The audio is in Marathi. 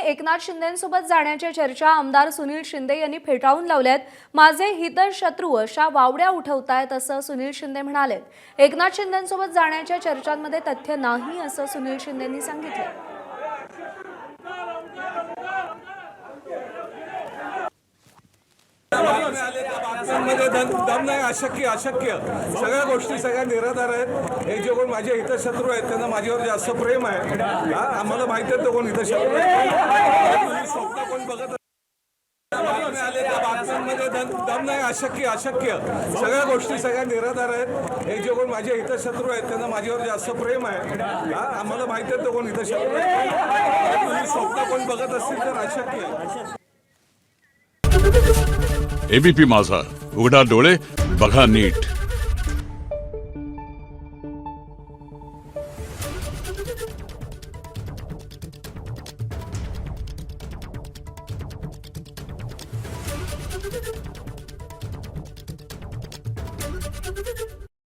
एकनाथ शिंदेंसोबत जाण्याच्या चर्चा आमदार सुनील शिंदे यांनी फेटाळून लावल्यात। माझे हितशत्रू अशा वावड्या उठवतायत असं सुनील शिंदे म्हणाले। एकनाथ शिंदेंसोबत जाण्याच्या चर्चांमध्ये तथ्य नाही असं सुनील शिंदेंनी सांगितलं। दम नाही, अशक्य सगळ्या गोष्टी सगळ्या निराधार आहेत। हे जे कोण माझे हितशत्रू आहेत त्यांना माझ्यावर जास्त प्रेम आहे। आम्हाला माहिती आहे तो कोण हितशत्रू आहे। स्वप्न कोण बघत बातम्यांमध्ये दम नाही, अशक्य सगळ्या गोष्टी सगळ्या निराधार आहेत। हे जे कोण माझे हितशत्रू आहेत त्यांना माझ्यावर जास्त प्रेम आहे। आम्हाला माहिती आहे तो कोण हितशत्रू आहे। स्वप्न कोण बघत असतील तर अशक्य। एबीपी माझा, उघडा डोळे बघा नीट।